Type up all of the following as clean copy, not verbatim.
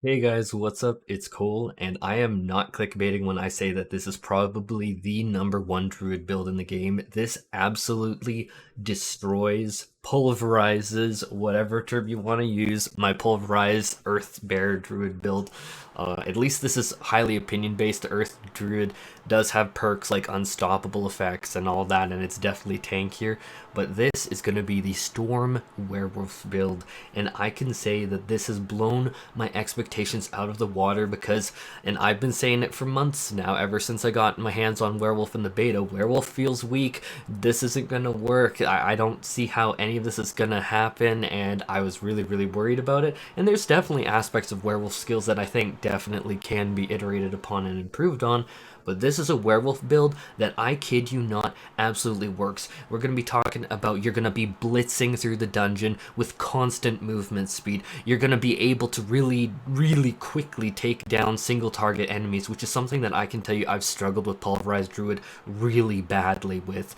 Hey guys, what's up? It's Cole, and I am not clickbaiting when I say that this is probably the number one druid build in the game. This absolutely destroys, pulverizes, whatever term you want to use, my pulverized Earth Bear druid build. At least this is highly opinion based. The Earth Druid does have perks like unstoppable effects and all that, and it's definitely tankier. But this is going to be the Storm Werewolf build, and I can say that this has blown my expectations out of the water because, and I've been saying it for months now, ever since I got my hands on Werewolf in the beta. Werewolf feels weak. This isn't going to work. I don't see how any of this is going to happen, and I was really, really worried about it. And there's definitely aspects of Werewolf skills that I think definitely can be iterated upon and improved on, but this is a werewolf build that, I kid you not, absolutely works. We're going to be talking about you're going to be blitzing through the dungeon with constant movement speed. You're going to be able to really, really quickly take down single target enemies, which is something that I can tell you I've struggled with Pulverized Druid really badly with.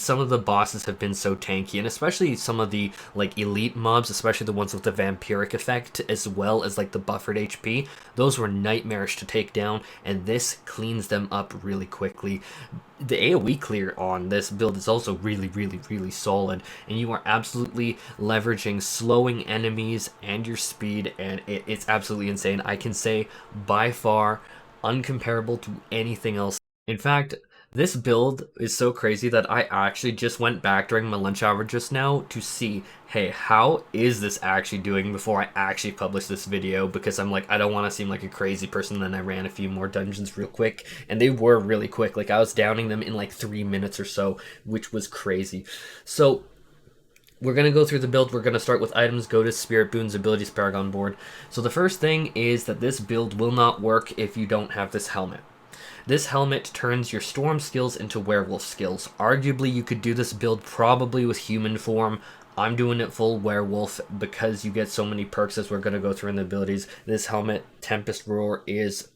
Some of the bosses have been so tanky, and especially some of the like elite mobs, especially the ones with the vampiric effect, as well as like the buffered HP. Those were nightmarish to take down, and this cleans them up really quickly. The AoE clear on this build is also really, really, really solid, and you are absolutely leveraging slowing enemies and your speed, and it's absolutely insane. I can say by far uncomparable to anything else. In fact, this build is so crazy that I actually just went back during my lunch hour just now to see, hey, how is this actually doing before I actually publish this video, because I'm like, I don't want to seem like a crazy person. Then I ran a few more dungeons real quick, and they were really quick. Like, I was downing them in like 3 minutes or so, which was crazy. So we're going to go through the build. We're going to start with items, go to Spirit Boons, Abilities, Paragon board. So the first thing is that this build will not work if you don't have this helmet. This helmet turns your storm skills into werewolf skills. Arguably, you could do this build probably with human form. I'm doing it full werewolf because you get so many perks, as we're going to go through in the abilities. This helmet, Tempest Roar, is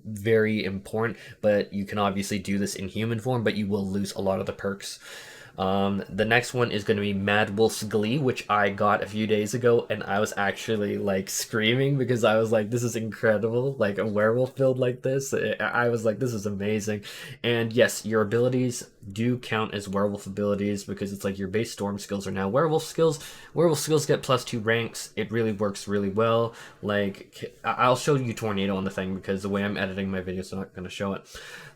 very important, but you can obviously do this in human form, but you will lose a lot of the perks. The next one is going to be Mad Wolf's Glee, which I got a few days ago, and I was actually like screaming because I was like, this is incredible. Like, a werewolf build like this, I was like, this is amazing. And yes, your abilities do count as werewolf abilities because it's like your base storm skills are now werewolf skills. Werewolf skills get +2 ranks. It really works really well. Like, I'll show you Tornado on the thing because the way I'm editing my videos, I'm not going to show it.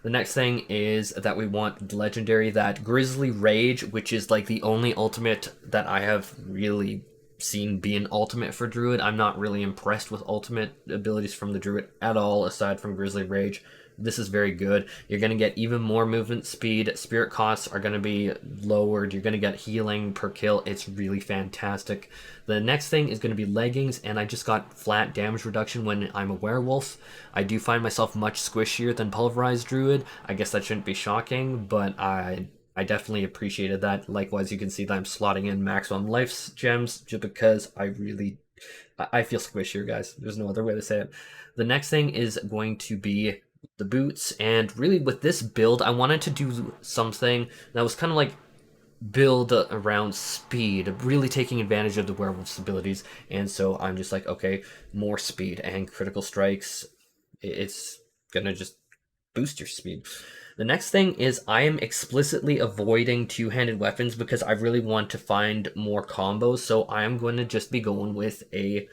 The next thing is that we want legendary, that Grizzly Rage, which is like the only ultimate that I have really seen be an ultimate for Druid. I'm not really impressed with ultimate abilities from the Druid at all, aside from Grizzly Rage. This is very good. You're going to get even more movement speed. Spirit costs are going to be lowered. You're going to get healing per kill. It's really fantastic. The next thing is going to be leggings, and I just got flat damage reduction when I'm a werewolf. I do find myself much squishier than Pulverized Druid. I guess that shouldn't be shocking, but I definitely appreciated that. Likewise, you can see that I'm slotting in maximum life gems just because I feel squishier, guys. There's no other way to say it. The next thing is going to be the boots, and really with this build I wanted to do something that was kind of like build around speed, really taking advantage of the werewolf's abilities, and so I'm just like, okay, more speed and critical strikes. It's gonna just boost your speed. The next thing is I am explicitly avoiding two-handed weapons because I really want to find more combos, so I am going to just be going with a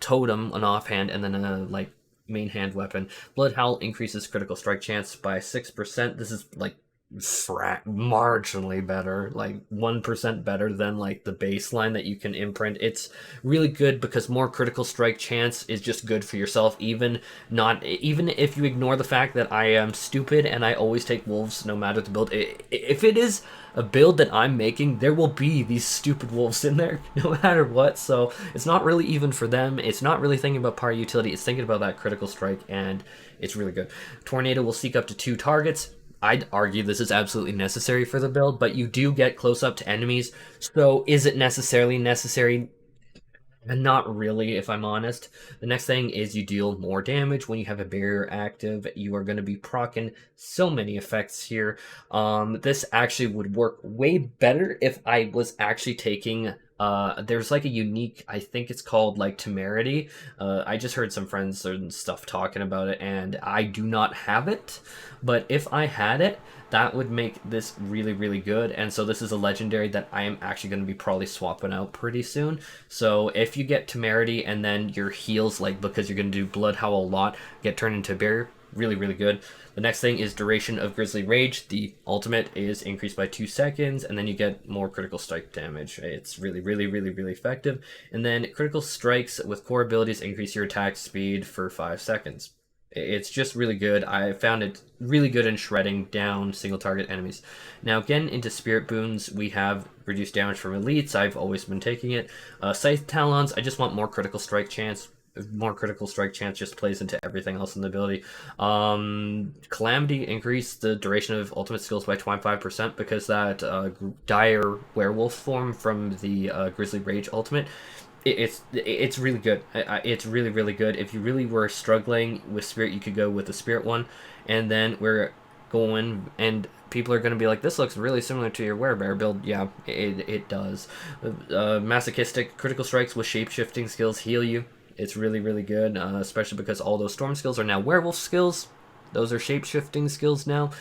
totem, an offhand, and then a like main hand weapon. Blood Howl increases critical strike chance by 6%. This is like marginally better, like 1% better than like the baseline that you can imprint. It's really good because more critical strike chance is just good for yourself, even if you ignore the fact that I am stupid and I always take wolves no matter the build. If it is a build that I'm making, there will be these stupid wolves in there no matter what, so it's not really even for them. It's not really thinking about power utility, it's thinking about that critical strike, and it's really good. Tornado will seek up to 2 targets. I'd argue this is absolutely necessary for the build, but you do get close up to enemies, so is it necessarily necessary? Not really, if I'm honest. The next thing is you deal more damage when you have a barrier active. You are going to be proccing so many effects here. This actually would work way better if I was actually taking there's like a unique, I think it's called like temerity. I just heard some friends and stuff talking about it, and I do not have it. But if I had it, that would make this really, really good. And so this is a legendary that I am actually going to be probably swapping out pretty soon. So if you get temerity and then your heals, like because you're going to do blood howl a lot, get turned into a barrier, really, really good. The next thing is duration of Grisly Rage. The ultimate is increased by 2 seconds, and then you get more critical strike damage. It's really, really, really, really effective. And then critical strikes with core abilities increase your attack speed for 5 seconds. It's just really good. I found it really good in shredding down single target enemies. Now, getting into Spirit Boons, we have reduced damage from elites. I've always been taking it. Scythe Talons, I just want more critical strike chance. More critical strike chance just plays into everything else in the ability. Calamity increased the duration of ultimate skills by 25% because that dire werewolf form from the Grisly Rage ultimate, it's really good. It's really, really good. If you really were struggling with spirit, you could go with the spirit one, and then we're going, and people are going to be like, this looks really similar to your werebear build. Yeah, it does. Masochistic critical strikes with shape-shifting skills heal you. It's really, really good, especially because all those storm skills are now werewolf skills. Those are shape-shifting skills now.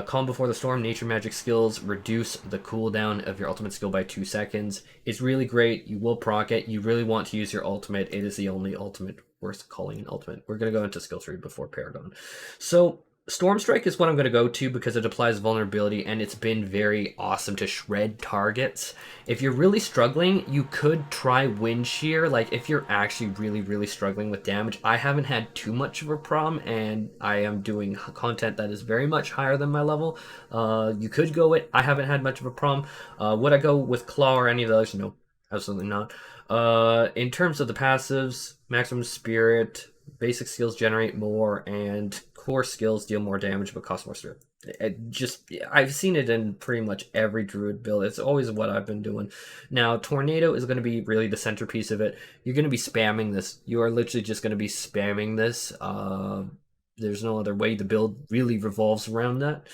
Calm Before the Storm, nature magic skills reduce the cooldown of your ultimate skill by 2 seconds. It's really great. You will proc it. You really want to use your ultimate. It is the only ultimate worth calling an ultimate. We're going to go into skill 3 before Paragon. So Storm Strike is what I'm going to go to because it applies vulnerability, and it's been very awesome to shred targets. If you're really struggling, you could try Wind Shear. Like, if you're actually really, really struggling with damage, I haven't had too much of a problem, and I am doing content that is very much higher than my level. You could go with, I haven't had much of a problem. Would I go with Claw or any of those? No, absolutely not. In terms of the passives, Maximum Spirit, basic skills generate more, and core skills deal more damage but cost more spirit. I've seen it in pretty much every druid build. It's always what I've been doing. Now, Tornado is going to be really the centerpiece of it. You're going to be spamming this. You are literally just going to be spamming this. There's no other way. The build really revolves around that.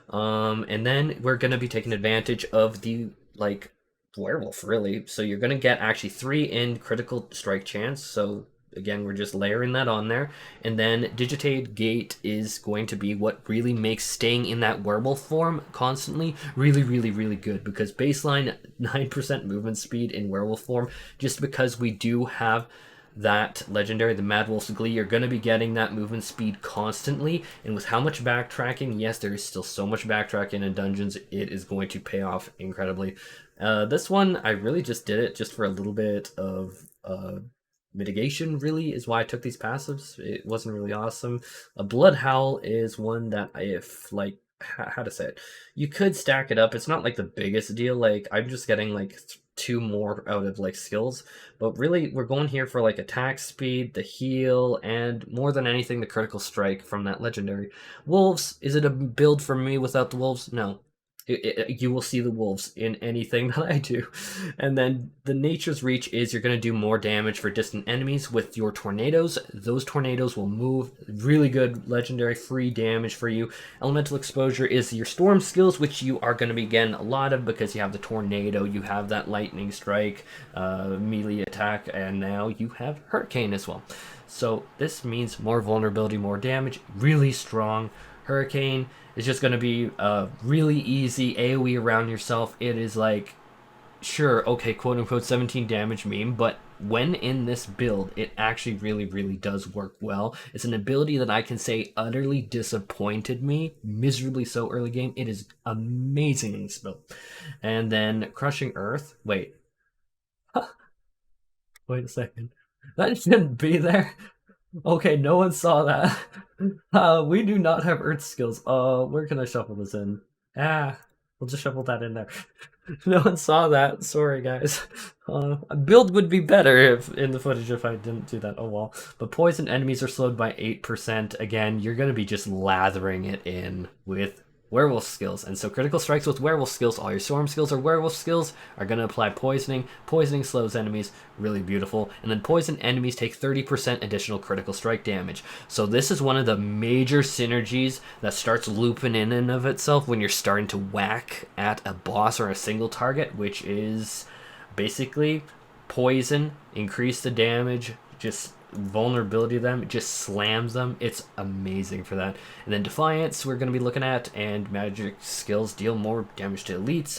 And then we're going to be taking advantage of the, like, werewolf, really. So you're going to get actually 3 in critical strike chance. So again, we're just layering that on there. And then Digitated Gate is going to be what really makes staying in that werewolf form constantly really, really, really good. Because baseline 9% movement speed in werewolf form, just because we do have that legendary, the Mad Wolf's Glee, you're going to be getting that movement speed constantly. And with how much backtracking, yes, there is still so much backtracking in dungeons, it is going to pay off incredibly. This one, I really just did it just for a little bit of mitigation, really, is why I took these passives. It wasn't really awesome. A Blood Howl is one that if, like, how to say it, you could stack it up. It's not like the biggest deal. Like, I'm just getting like 2 more out of like skills, but really we're going here for like attack speed, the heal, and more than anything the critical strike from that legendary. Wolves, is it a build for me without the wolves? No. You will see the wolves in anything that I do. And then the Nature's Reach is you're going to do more damage for distant enemies with your tornadoes. Those tornadoes will move. Really good legendary free damage for you. Elemental Exposure is your storm skills, which you are going to be getting a lot of because you have the tornado, you have that lightning strike, melee attack, and now you have Hurricane as well. So this means more vulnerability, more damage, really strong. Hurricane is just going to be really easy AoE around yourself. It is like, sure, okay, quote-unquote 17 damage meme, but when in this build, it actually really, really does work well. It's an ability that I can say utterly disappointed me, miserably so early game. It is amazing in this build. And then Crushing Earth. Wait. Wait a second. That shouldn't be there. Okay, no one saw that. We do not have Earth skills. Where can I shuffle this in? We'll just shuffle that in there. No one saw that. Sorry, guys. A build would be better if in the footage if I didn't do that. Oh well. But poison enemies are slowed by 8%. Again, you're going to be just lathering it in with werewolf skills. And so critical strikes with werewolf skills, all your storm skills or werewolf skills are going to apply poisoning. Poisoning slows enemies, really beautiful. And then poison enemies take 30% additional critical strike damage. So this is one of the major synergies that starts looping in and of itself when you're starting to whack at a boss or a single target, which is basically poison, increase the damage, just vulnerability to them, it just slams them. It's amazing for that. And then Defiance we're going to be looking at, and magic skills deal more damage to elites.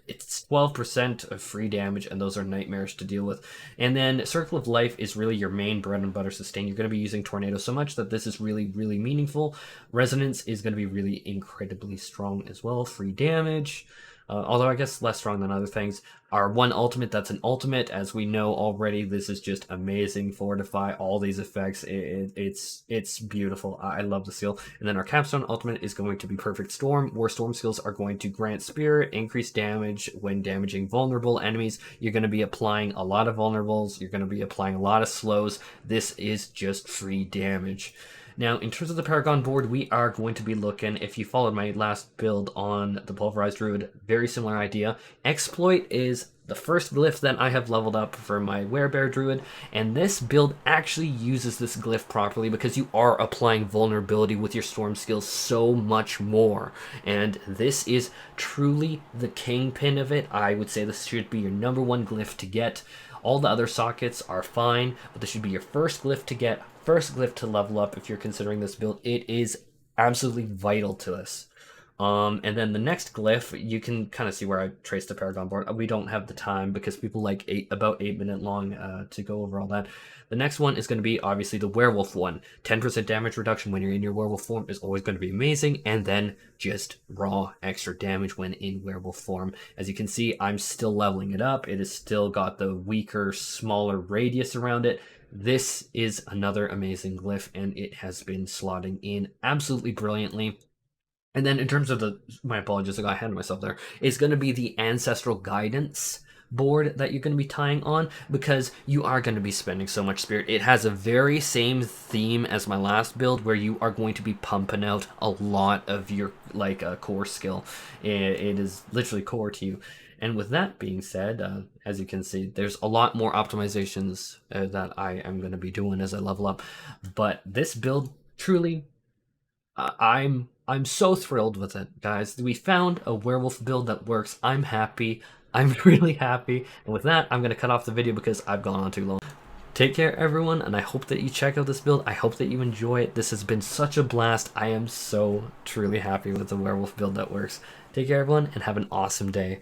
It's 12% of free damage, and those are nightmares to deal with. And then Circle of Life is really your main bread and butter sustain. You're going to be using Tornado so much that this is really, really meaningful. Resonance is going to be really incredibly strong as well. Free damage. Although I guess less strong than other things. Our one ultimate, that's an ultimate. As we know already, this is just amazing. Fortify, all these effects. It's beautiful. I love the seal. And then our capstone ultimate is going to be Perfect Storm, where storm skills are going to grant spirit, increase damage when damaging vulnerable enemies. You're going to be applying a lot of vulnerables. You're going to be applying a lot of slows. This is just free damage. Now, in terms of the Paragon board, we are going to be looking, if you followed my last build on the Pulverized Druid, very similar idea. Exploit is the first glyph that I have leveled up for my Werebear Druid, and this build actually uses this glyph properly because you are applying vulnerability with your storm skills so much more, and this is truly the kingpin of it. I would say this should be your number one glyph to get. All the other sockets are fine, but this should be your first glyph to get, first glyph to level up if you're considering this build. It is absolutely vital to this. And then the next glyph, you can kind of see where I traced the Paragon board. We don't have the time because people like about 8 minute long to go over all that. The next one is going to be obviously the Werewolf one. 10% damage reduction when you're in your werewolf form is always going to be amazing, and then just raw extra damage when in werewolf form. As you can see, I'm still leveling it up. It has still got the weaker, smaller radius around it. This is another amazing glyph, and it has been slotting in absolutely brilliantly. And then in terms of my apologies, I got ahead of myself there, is going to be the Ancestral Guidance board that you're going to be tying on, because you are going to be spending so much spirit. It has a very same theme as my last build, where you are going to be pumping out a lot of your core skill. It is literally core to you. And with that being said, as you can see, there's a lot more optimizations that I am going to be doing as I level up. But this build, truly, I'm so thrilled with it, guys. We found a werewolf build that works. I'm happy. I'm really happy. And with that, I'm going to cut off the video because I've gone on too long. Take care, everyone, and I hope that you check out this build. I hope that you enjoy it. This has been such a blast. I am so truly happy with the werewolf build that works. Take care, everyone, and have an awesome day.